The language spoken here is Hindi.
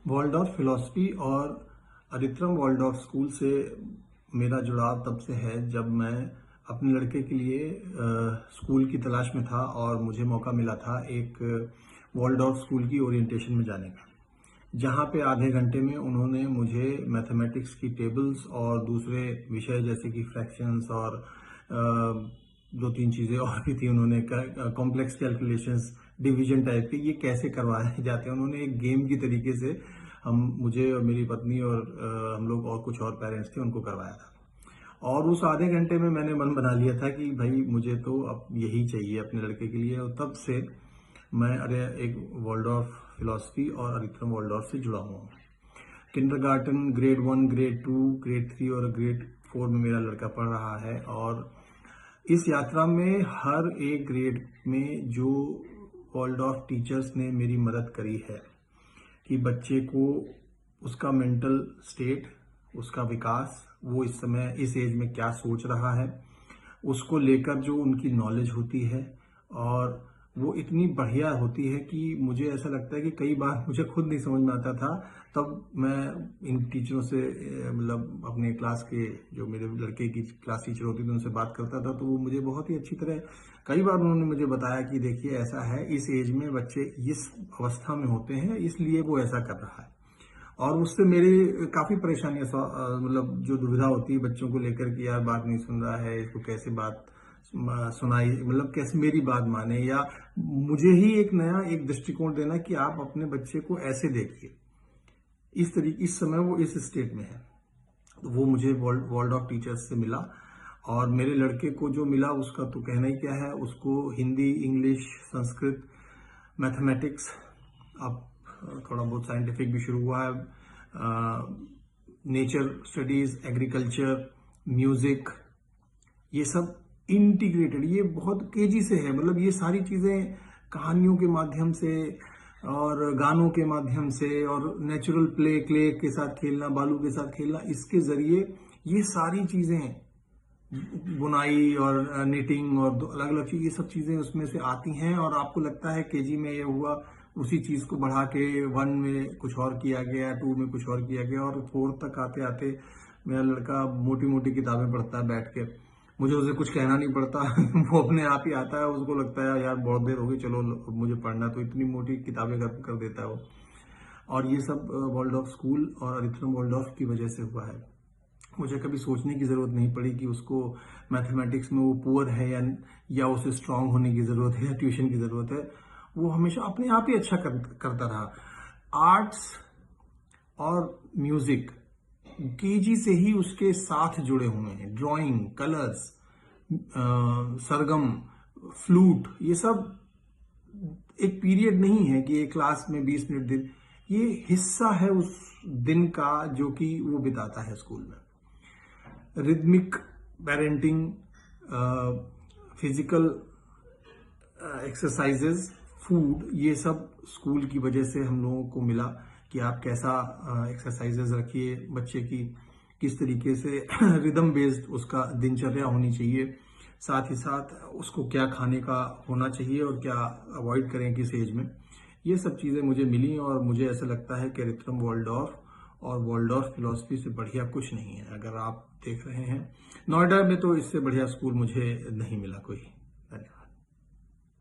वॉल्डॉर्फ फिलॉसफी और अरित्रम वॉल्डॉर्फ स्कूल से मेरा जुड़ाव तब से है जब मैं अपने लड़के के लिए स्कूल की तलाश में था और मुझे मौका मिला था एक वॉल्डॉर्फ स्कूल की ओरिएंटेशन में जाने का, जहाँ पे आधे घंटे में उन्होंने मुझे मैथमेटिक्स की टेबल्स और दूसरे विषय जैसे कि फ्रैक्शंस और दो तीन चीज़ें और भी थी। उन्होंने कॉम्प्लेक्स कैलकुलेशंस, डिवीजन टाइप के, ये कैसे करवाए जाते हैं, उन्होंने एक गेम की तरीके से मुझे और मेरी पत्नी और हम लोग और कुछ और पेरेंट्स थे उनको करवाया था। और उस आधे घंटे में मैंने मन बना लिया था कि भाई मुझे तो अब यही चाहिए अपने लड़के के लिए। और तब से मैं एक वॉल्डॉर्फ फिलॉसफी और अरित्रम वॉल्डॉर्फ से जुड़ा हुआ हूँ। किंडरगार्टन, ग्रेड 1, ग्रेड 2, ग्रेड 3 और ग्रेड 4 में मेरा लड़का पढ़ रहा है। और इस यात्रा में हर एक ग्रेड में जो वॉल्डॉर्फ टीचर्स ने मेरी मदद करी है कि बच्चे को उसका मेंटल स्टेट, उसका विकास, वो इस समय इस एज में क्या सोच रहा है, उसको लेकर जो उनकी नॉलेज होती है, और वो इतनी बढ़िया होती है कि मुझे ऐसा लगता है कि कई बार मुझे खुद नहीं समझ में आता था। तब मैं इन टीचरों से मतलब अपने क्लास के जो मेरे लड़के की क्लास टीचर होती थी उनसे बात करता था, तो वो मुझे बहुत ही अच्छी तरह कई बार उन्होंने मुझे बताया कि देखिए ऐसा है, इस एज में बच्चे इस अवस्था में होते हैं, इसलिए वो ऐसा कर रहा है। और उससे मेरी काफी परेशानियां मतलब जो दुविधा होती है बच्चों को लेकर कि यार बात नहीं सुन रहा है, इसको कैसे बात सुनाई, मतलब कैसे मेरी बात माने, या मुझे ही एक नया एक दृष्टिकोण देना कि आप अपने बच्चे को ऐसे देखिए, इस तरीके इस समय वो इस स्टेट में है। तो वो मुझे वॉल्डॉर्फ टीचर्स से मिला। और मेरे लड़के को जो मिला उसका तो कहना ही क्या है, उसको हिंदी, इंग्लिश, संस्कृत, मैथमेटिक्स, अब थोड़ा बहुत साइंटिफिक भी शुरू हुआ है, नेचर स्टडीज, एग्रीकल्चर, म्यूजिक, ये सब इंटीग्रेटेड, ये बहुत केजी से है। मतलब ये सारी चीजें कहानियों के माध्यम से और गानों के माध्यम से और नेचुरल प्ले, क्ले के साथ खेलना, बालू के साथ खेलना, इसके जरिए ये सारी चीजें, बुनाई और निटिंग और अलग अलग चीज, ये सब चीजें उसमें से आती हैं। और आपको लगता है केजी में ये हुआ, उसी चीज को बढ़ा के 1 में कुछ और किया गया, 2 में कुछ और किया गया, और 4 तक आते आते मेरा लड़का मोटी मोटी किताबें पढ़ता है बैठ के। मुझे उसे कुछ कहना नहीं पड़ता वो अपने आप ही आता है, उसको लगता है यार बहुत देर हो गई, चलो मुझे पढ़ना, तो इतनी मोटी किताबें कर देता है वो। और ये सब वॉल्डॉर्फ स्कूल और अरित्रम वॉल्डॉर्फ की वजह से हुआ है। मुझे कभी सोचने की जरूरत नहीं पड़ी कि उसको मैथमेटिक्स में वो पुअर है या उसे स्ट्रांग होने की जरूरत है या ट्यूशन की जरूरत है। वो हमेशा अपने आप ही अच्छा करता रहा। आर्ट्स और म्यूजिक केजी से ही उसके साथ जुड़े हुए हैं। ड्राइंग, कलर्स, सरगम, फ्लूट, ये सब एक पीरियड नहीं है कि एक क्लास में 20 मिनट दिन, ये हिस्सा है उस दिन का जो कि वो बिताता है स्कूल में। Rhythmic, parenting, physical exercises, food, ये सब स्कूल की वजह से हम लोगों को मिला कि आप कैसा एक्सरसाइजेस रखिए बच्चे की, किस तरीके से रिदम बेस्ड उसका दिनचर्या होनी चाहिए, साथ ही साथ उसको क्या खाने का होना चाहिए और क्या अवॉइड करें किस एज में। ये सब चीज़ें मुझे मिली और मुझे ऐसा लगता है कि अरित्रम वॉल्डॉर्फ और वॉल्डॉर्फ फिलॉसफी से बढ़िया कुछ नहीं है। अगर आप देख रहे हैं नोएडा में, तो इससे बढ़िया स्कूल मुझे नहीं मिला कोई।